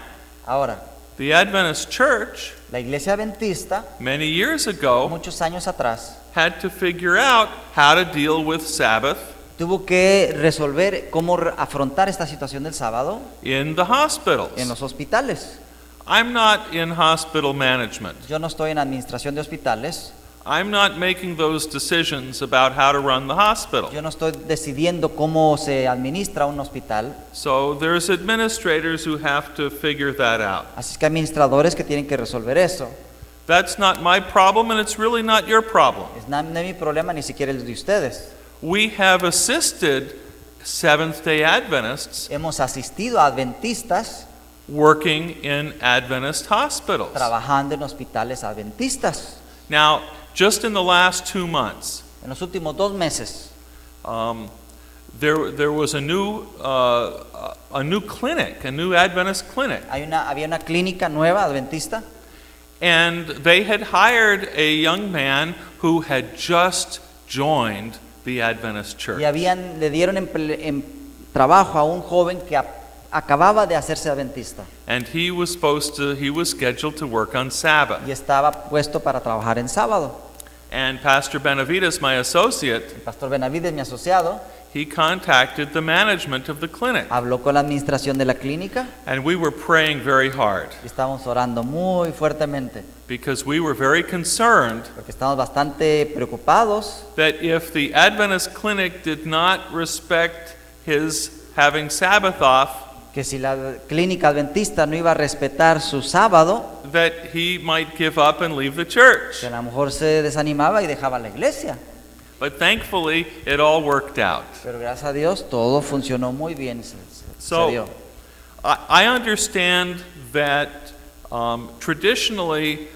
Speaker 1: Ahora,
Speaker 2: the Adventist church
Speaker 1: la iglesia adventista
Speaker 2: many years ago
Speaker 1: muchos años atrás
Speaker 2: had to figure out how to deal with Sabbath
Speaker 1: tuvo que resolver cómo afrontar esta situación del sábado
Speaker 2: in the hospitals.
Speaker 1: en los hospitales.
Speaker 2: I'm not in hospital management.
Speaker 1: Yo no estoy en administración de hospitales,
Speaker 2: I'm not making those decisions about how to run the hospital.
Speaker 1: yo no estoy decidiendo cómo se administra un hospital,
Speaker 2: So there's administrators who have to figure that out.
Speaker 1: así es que hay administradores que tienen que resolver eso.
Speaker 2: That's not my problem, and it's really not your problem.
Speaker 1: No es mi problema, ni siquiera el de ustedes.
Speaker 2: We have assisted Seventh-day Adventists
Speaker 1: Hemos asistido a adventistas
Speaker 2: working in Adventist hospitals.
Speaker 1: trabajando en hospitales adventistas.
Speaker 2: Now, just in the last 2 months,
Speaker 1: En los últimos 2 meses
Speaker 2: there was a new clinic, a new Adventist clinic,
Speaker 1: había una clínica nueva adventista
Speaker 2: and they had hired a young man who had just joined the Adventist church.
Speaker 1: y le dieron trabajo a un joven que acababa de hacerse adventista
Speaker 2: And he was scheduled to work on Sabbath.
Speaker 1: y estaba puesto para trabajar en sábado.
Speaker 2: And Pastor Benavides, my associate,
Speaker 1: El pastor Benavides, mi asociado,
Speaker 2: he contacted the management of the clinic.
Speaker 1: habló con la administración de la clínica
Speaker 2: And we were praying very hard
Speaker 1: y estábamos orando muy fuertemente
Speaker 2: because we were very concerned
Speaker 1: porque estamos bastante preocupados
Speaker 2: that if the Adventist clinic did not respect his having Sabbath off,
Speaker 1: que si la clínica adventista no iba a respetar su sábado,
Speaker 2: that he might give up and leave the church.
Speaker 1: que a lo mejor se desanimaba y dejaba la iglesia.
Speaker 2: But thankfully, it all worked out.
Speaker 1: Pero gracias a Dios todo funcionó muy bien, se
Speaker 2: So,
Speaker 1: dio.
Speaker 2: I understand that traditionally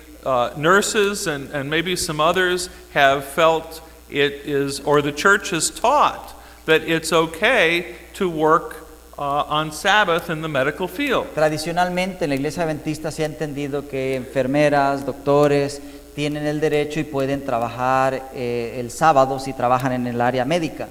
Speaker 2: nurses and maybe some others have felt it is, or the church has taught that it's okay to work on Sabbath in the medical field.
Speaker 1: Tradicionalmente en la iglesia adventista se ha entendido que enfermeras, doctores tienen el derecho y pueden trabajar el sábado si trabajan en el área médica.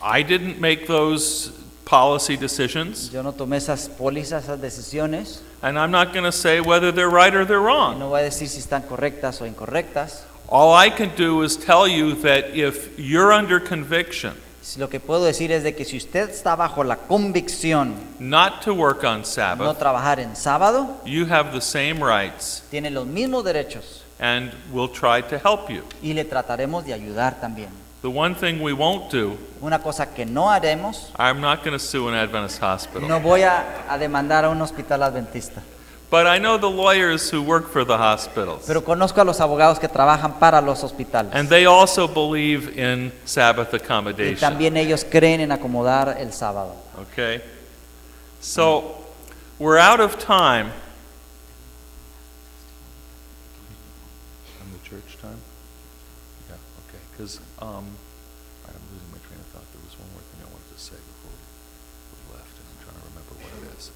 Speaker 2: I didn't make those policy decisions,
Speaker 1: Yo no tomé esas pólizas, esas decisiones,
Speaker 2: and I'm not going to say whether they're right or they're
Speaker 1: y
Speaker 2: wrong.
Speaker 1: no voy a decir si están correctas o incorrectas.
Speaker 2: All I can do is tell you that if you're under conviction
Speaker 1: Lo que puedo decir es de que si usted está bajo la convicción
Speaker 2: not to work on
Speaker 1: no
Speaker 2: Sabbath,
Speaker 1: trabajar en sábado,
Speaker 2: you have the same rights,
Speaker 1: tiene los mismos derechos
Speaker 2: and we'll try to help you.
Speaker 1: y le trataremos de ayudar también.
Speaker 2: The one thing we won't do,
Speaker 1: Una cosa que no haremos,
Speaker 2: I'm not going to sue an Adventist hospital.
Speaker 1: no voy a demandar a un hospital adventista.
Speaker 2: But I know the lawyers who work for the hospitals,
Speaker 1: Pero conozco a los abogados que trabajan para los hospitales.
Speaker 2: and they also believe in Sabbath
Speaker 1: Y
Speaker 2: accommodation.
Speaker 1: también ellos creen en acomodar el sábado.
Speaker 2: Okay? So, we're out of time. On the church time? Yeah, okay. Because I'm losing my train of thought. There was one more thing I wanted to say before we left, and I'm trying to remember what it is.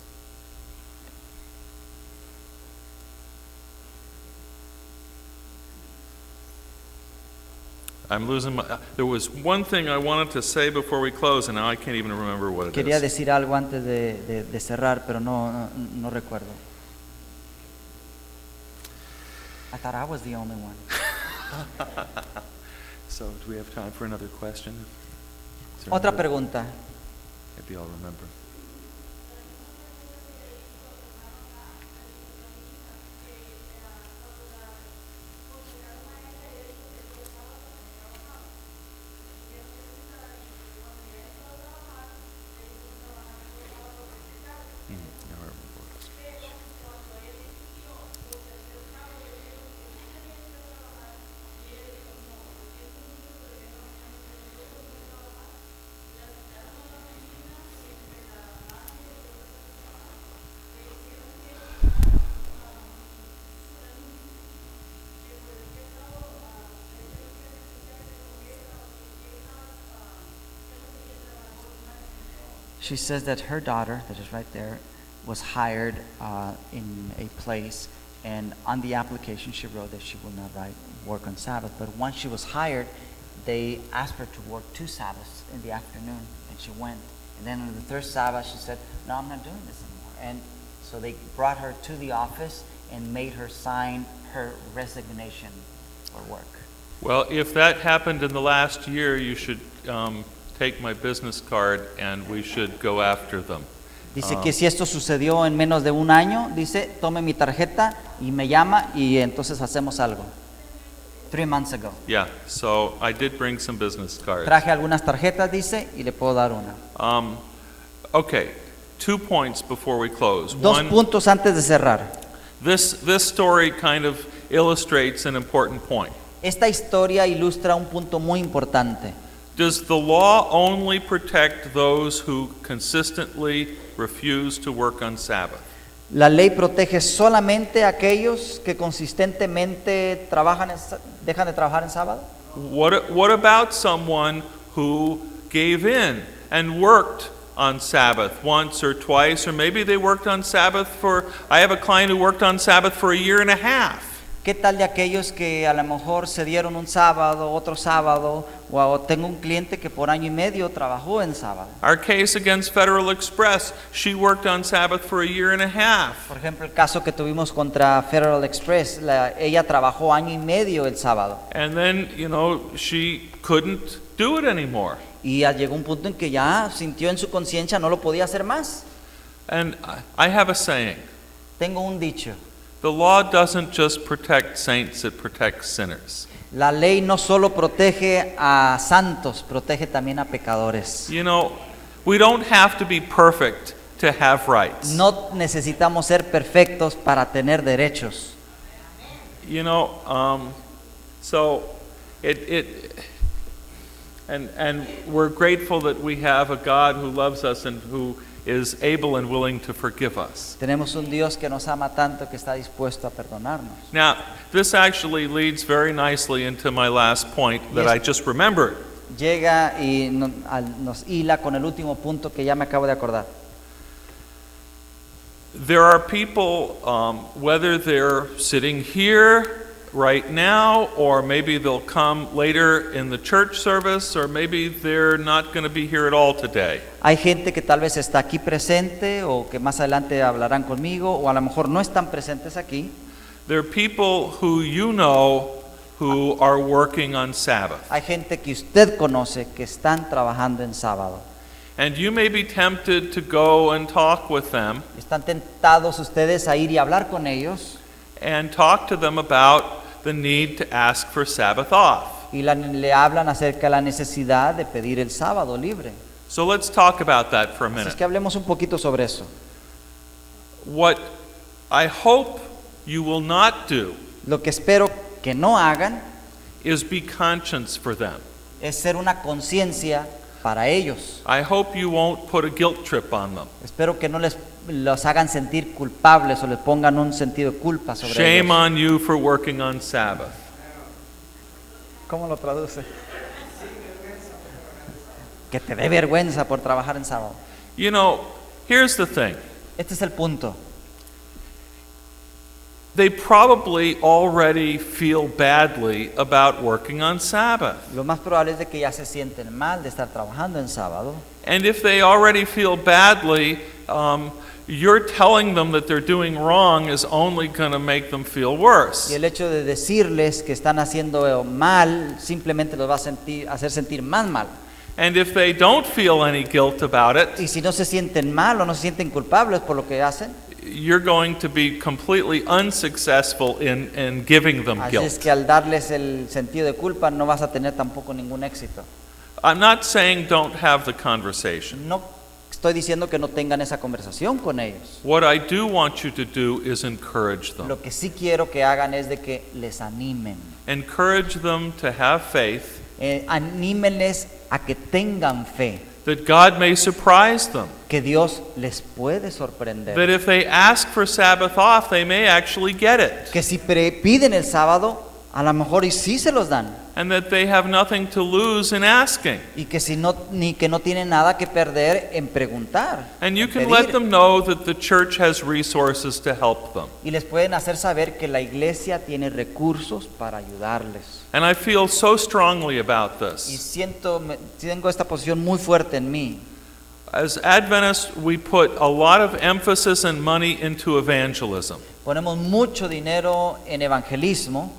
Speaker 2: I'm losing my. There was one thing I wanted to say before we close, and now I can't even remember what it
Speaker 1: Quería
Speaker 2: is.
Speaker 1: decir algo antes de cerrar, pero no recuerdo. I thought I was the only one.
Speaker 2: So, do we have time for another question? Is there
Speaker 1: Otra
Speaker 2: another-
Speaker 1: pregunta.
Speaker 2: Maybe I'll remember. Now I remember what it is.
Speaker 1: She says that her daughter, that is right there, was hired in a place, and on the application she wrote that she will not work on Sabbath. But once she was hired, they asked her to work 2 Sabbaths in the afternoon, and she went. And then on the 3rd Sabbath, she said, "No, I'm not doing this anymore." And so they brought her to the office and made her sign her resignation for work.
Speaker 2: Well, if that happened in the last year, you should take my business card and we should go after them.
Speaker 1: Dice que si esto sucedió en menos de un año, dice, tome mi tarjeta y me llama y entonces hacemos algo. 3 months ago.
Speaker 2: Yeah, so I did bring some business cards.
Speaker 1: Traje algunas tarjetas, dice, y le puedo dar una.
Speaker 2: Okay, 2 points before we close.
Speaker 1: 2 puntos antes de cerrar.
Speaker 2: This story kind of illustrates an important point.
Speaker 1: Esta historia ilustra un punto muy importante.
Speaker 2: Does the law only protect those who consistently refuse to work on Sabbath?
Speaker 1: La ley protege solamente a aquellos que consistentemente dejan de trabajar en sábado.
Speaker 2: What about someone who gave in and worked on Sabbath once or twice, or maybe they worked on Sabbath I have a client who worked on Sabbath for a year and a half.
Speaker 1: ¿Qué tal de aquellos que a lo mejor se dieron un sábado, otro sábado, o tengo un cliente que por año y medio trabajó en sábado?
Speaker 2: Our case against Federal Express, she worked on Sabbath for a year and a half.
Speaker 1: Por ejemplo, el caso que tuvimos contra Federal Express, ella trabajó año y medio el sábado.
Speaker 2: And then, she couldn't do it anymore.
Speaker 1: Y llegó un punto en que ya sintió en su conciencia no lo podía hacer más.
Speaker 2: And I have a saying.
Speaker 1: Tengo un dicho.
Speaker 2: The law doesn't just protect saints, it protects sinners.
Speaker 1: La ley no solo protege a santos, protege también a pecadores.
Speaker 2: We don't have to be perfect to have rights.
Speaker 1: No necesitamos ser perfectos para tener derechos.
Speaker 2: So and we're grateful that we have a God who loves us and who is able and willing to forgive us.
Speaker 1: Tenemos un Dios que nos ama tanto que está dispuesto a perdonarnos.
Speaker 2: Now, this actually leads very nicely into my last point that I just remembered.
Speaker 1: Llega y nos hila con el último punto que ya me acabo de acordar.
Speaker 2: There are people, whether they're sitting here right now, or maybe they'll come later in the church service, or maybe they're not going to be here at all today.
Speaker 1: Hay gente que tal vez está aquí presente o que más adelante hablarán conmigo, o a lo mejor no están presentes aquí.
Speaker 2: There are people who who are working on Sabbath.
Speaker 1: Hay gente que usted conoce que están trabajando en sábado.
Speaker 2: And you may be tempted to go and talk with them.
Speaker 1: Están tentados ustedes a ir y hablar con ellos.
Speaker 2: And talk to them about the need to ask for Sabbath off.
Speaker 1: Y le hablan acerca de la necesidad de pedir el sábado libre.
Speaker 2: So let's talk about that for a
Speaker 1: Así
Speaker 2: minute.
Speaker 1: es que hablemos un poquito sobre eso.
Speaker 2: What I hope you will not do
Speaker 1: Lo que espero que no hagan
Speaker 2: is be conscious for them.
Speaker 1: es ser una conciencia para ellos.
Speaker 2: I hope you won't put a guilt trip on them.
Speaker 1: Espero que no los hagan sentir culpables o les pongan un sentido de culpa sobre
Speaker 2: Shame
Speaker 1: ellos.
Speaker 2: on you for working on Sabbath.
Speaker 1: ¿Cómo lo traduce? Que te dé vergüenza por trabajar en sábado.
Speaker 2: Here's the thing.
Speaker 1: Este es el punto.
Speaker 2: They probably already feel badly about working on Sabbath.
Speaker 1: Lo más probable es de que ya se sienten mal de estar trabajando en sábado.
Speaker 2: And if they already feel badly, you're telling them that they're doing wrong is only going to make them feel worse.
Speaker 1: Y el hecho de decirles que están haciendo mal simplemente los va a hacer sentir más mal.
Speaker 2: And if they don't feel any guilt about it,
Speaker 1: Y si no se sienten mal o no se sienten culpables por lo que hacen,
Speaker 2: you're going to be completely unsuccessful in giving them
Speaker 1: así es
Speaker 2: guilt.
Speaker 1: que al darles el sentido de culpa no vas a tener tampoco ningún éxito.
Speaker 2: I'm not saying don't have the conversation.
Speaker 1: No estoy diciendo que no tengan esa conversación con ellos.
Speaker 2: What I do want you to do is encourage them.
Speaker 1: Lo que sí quiero que hagan es de que les animen.
Speaker 2: Encourage them to have faith
Speaker 1: Anímenles a que tengan fe,
Speaker 2: that God may surprise them.
Speaker 1: que Dios les puede sorprender.
Speaker 2: That if they ask for Sabbath off, they may actually get it.
Speaker 1: Que si piden el sábado, A lo mejor y sí se los dan.
Speaker 2: and that they have nothing to lose in asking.
Speaker 1: Y que si no, ni que no tienen nada que perder en preguntar.
Speaker 2: And you
Speaker 1: en
Speaker 2: can
Speaker 1: pedir.
Speaker 2: let them know that the church has resources to help them.
Speaker 1: Y les pueden hacer saber que la iglesia tiene recursos para ayudarles.
Speaker 2: And I feel so strongly about
Speaker 1: Y
Speaker 2: this.
Speaker 1: tengo esta posición muy fuerte en mí.
Speaker 2: As Adventists, we put a lot of emphasis and money into evangelism.
Speaker 1: Ponemos mucho dinero en evangelismo.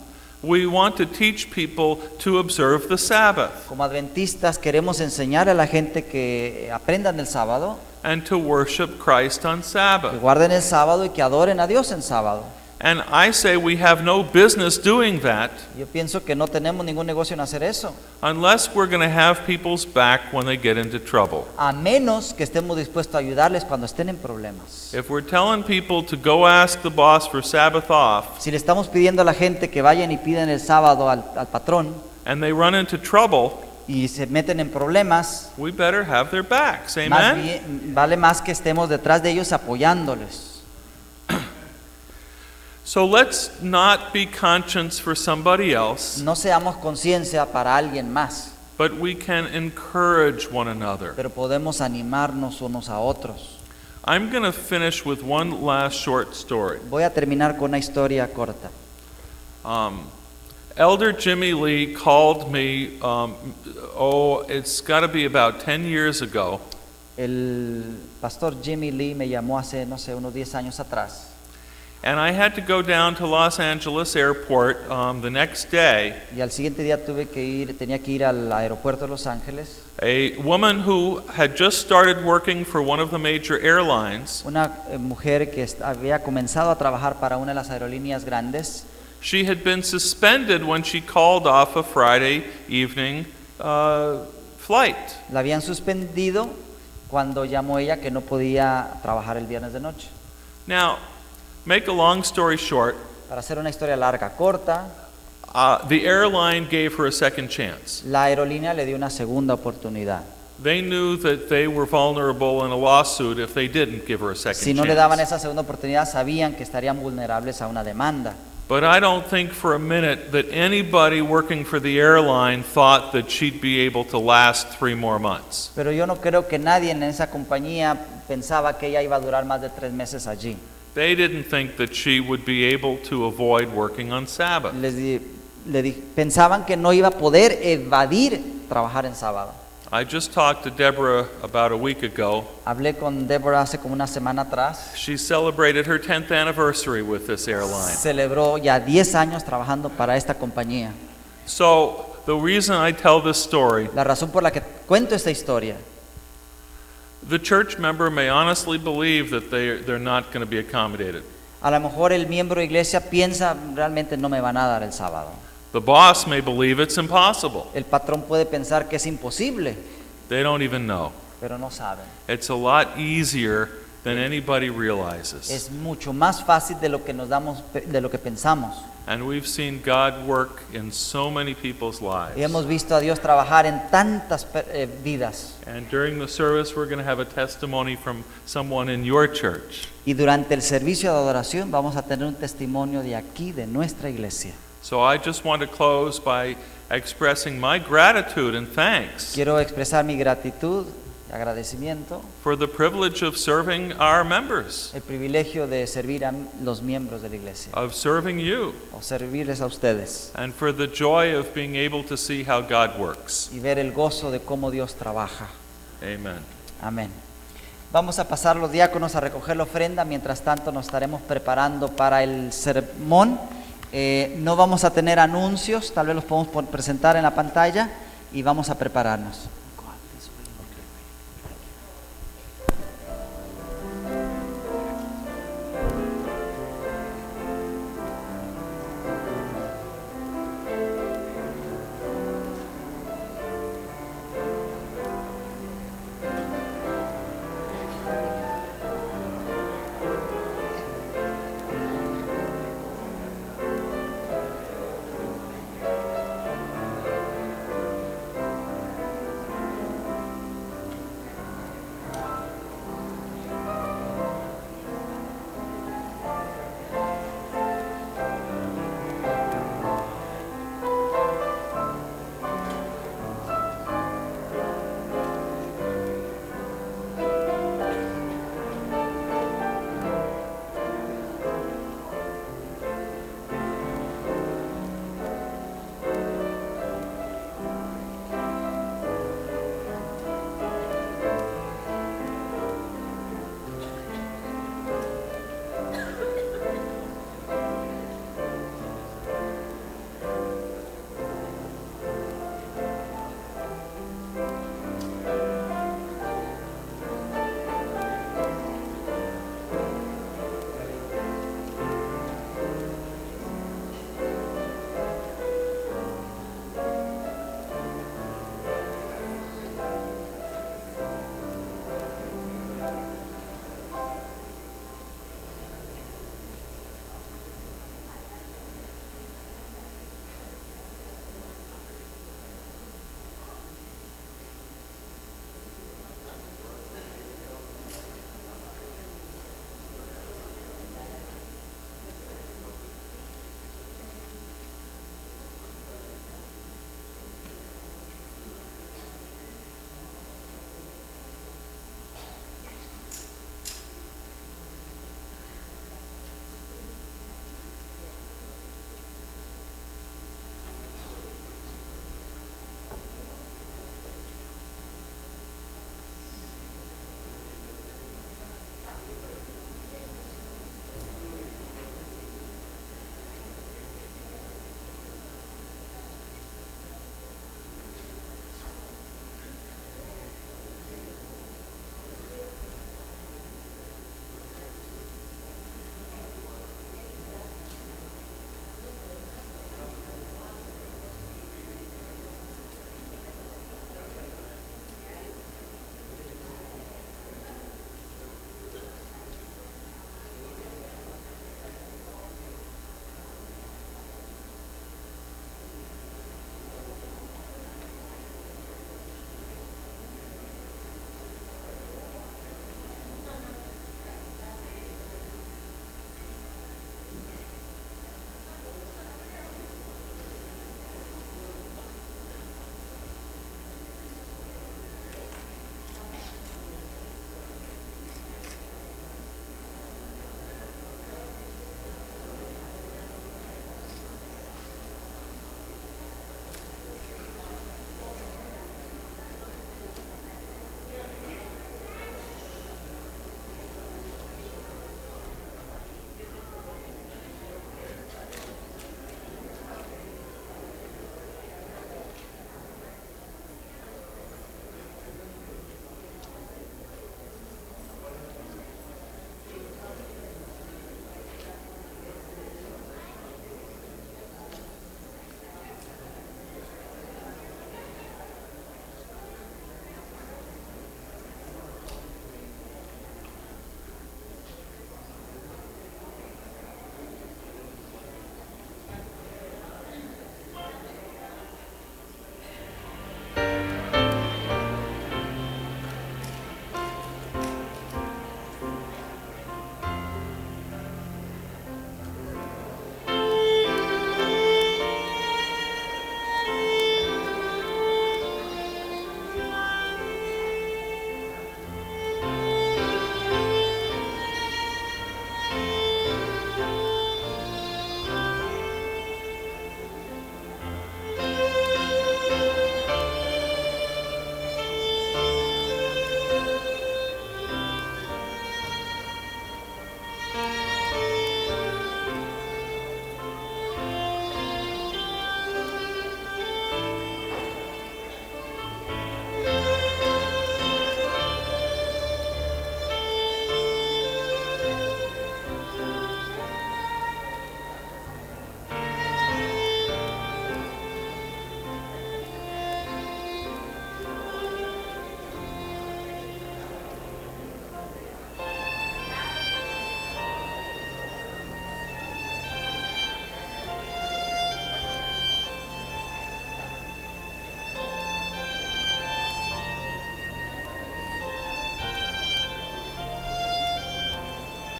Speaker 2: We want to teach people to observe the Sabbath
Speaker 1: Como adventistas queremos enseñar a la gente que aprendan el sábado,
Speaker 2: and to worship Christ on
Speaker 1: que
Speaker 2: Sabbath.
Speaker 1: guarden el sábado y que adoren a Dios en sábado.
Speaker 2: And I say we have no business doing that
Speaker 1: Yo pienso que no tenemos ningún negocio en hacer eso,
Speaker 2: unless we're going to have people's back when they get into trouble.
Speaker 1: a menos que estemos dispuestos a ayudarles cuando estén en problemas.
Speaker 2: If we're telling people to go ask the boss for Sabbath off
Speaker 1: Si le estamos pidiendo a la gente que vayan y pidan el sábado al patrón
Speaker 2: and they run into trouble,
Speaker 1: y se meten en problemas,
Speaker 2: we better have their backs.
Speaker 1: más
Speaker 2: Amen?
Speaker 1: bien, vale más que estemos detrás de ellos apoyándoles.
Speaker 2: So let's not be conscience for somebody else,
Speaker 1: No seamos conciencia para alguien más,
Speaker 2: but we can encourage one another.
Speaker 1: pero podemos animarnos unos a otros.
Speaker 2: I'm going to finish with one last short story.
Speaker 1: Voy a terminar con una historia corta.
Speaker 2: Elder Jimmy Lee called me, it's got to be about 10 years ago,
Speaker 1: El pastor Jimmy Lee me llamó hace, no sé, unos 10 años atrás.
Speaker 2: and I had to go down to Los Angeles Airport the next day.
Speaker 1: Y al siguiente día tenía que ir al aeropuerto de Los Ángeles.
Speaker 2: A woman who had just started working for one of the major airlines,
Speaker 1: Una mujer que había comenzado a trabajar para una de las aerolíneas grandes,
Speaker 2: she had been suspended when she called off a Friday evening flight.
Speaker 1: la habían suspendido cuando llamó ella que no podía trabajar el viernes de noche.
Speaker 2: Now, make a long story short,
Speaker 1: Para hacer una historia larga, corta,
Speaker 2: the airline gave her a second chance.
Speaker 1: la aerolínea le dio una segunda oportunidad.
Speaker 2: They knew that they were vulnerable in a lawsuit if they didn't give her a second
Speaker 1: Si no le daban
Speaker 2: chance.
Speaker 1: esa segunda oportunidad, sabían que estarían vulnerables a una demanda.
Speaker 2: But I don't think for a minute that anybody working for the airline thought that she'd be able to last 3 more months.
Speaker 1: Pero yo no creo que nadie en esa compañía pensaba que ella iba a durar más de 3 meses allí.
Speaker 2: They didn't think that she would be able to avoid working on Sabbath.
Speaker 1: Pensaban que no iba a poder evadir trabajar en sábado.
Speaker 2: I just talked to Deborah about a week ago.
Speaker 1: Hablé con Deborah hace como una semana atrás.
Speaker 2: She celebrated her 10th anniversary with this airline.
Speaker 1: Celebró ya 10 años trabajando para esta compañía.
Speaker 2: So the reason I tell this story,
Speaker 1: La razón por la que cuento esta historia,
Speaker 2: the church member may honestly believe that they're not going to be accommodated.
Speaker 1: a lo mejor el miembro de iglesia piensa, realmente no me van a dar el sábado.
Speaker 2: The boss may believe it's impossible.
Speaker 1: El patrón puede pensar que es imposible,
Speaker 2: They don't even know.
Speaker 1: pero no saben.
Speaker 2: It's a lot easier than anybody realizes.
Speaker 1: Es mucho más fácil de lo que de lo que pensamos.
Speaker 2: And we've seen God work in so many people's lives.
Speaker 1: Y hemos visto a Dios trabajar en tantas vidas.
Speaker 2: And during the service, we're going to have a testimony from someone in your church.
Speaker 1: Y durante el servicio de adoración vamos a tener un testimonio de aquí, de nuestra iglesia.
Speaker 2: So I just want to close by expressing my gratitude and thanks
Speaker 1: Quiero expresar mi gratitud y agradecimiento,
Speaker 2: for the privilege of serving our members,
Speaker 1: el privilegio de servir a los miembros de la iglesia,
Speaker 2: of serving you,
Speaker 1: o servirles a ustedes,
Speaker 2: and for the joy of being able to see how God works.
Speaker 1: y ver el gozo de cómo Dios trabaja.
Speaker 2: Amen.
Speaker 1: Amén. Vamos a pasar los diáconos a recoger la ofrenda. Mientras tanto nos estaremos preparando para el sermón. No vamos a tener anuncios, tal vez los podemos presentar en la pantalla y vamos a prepararnos.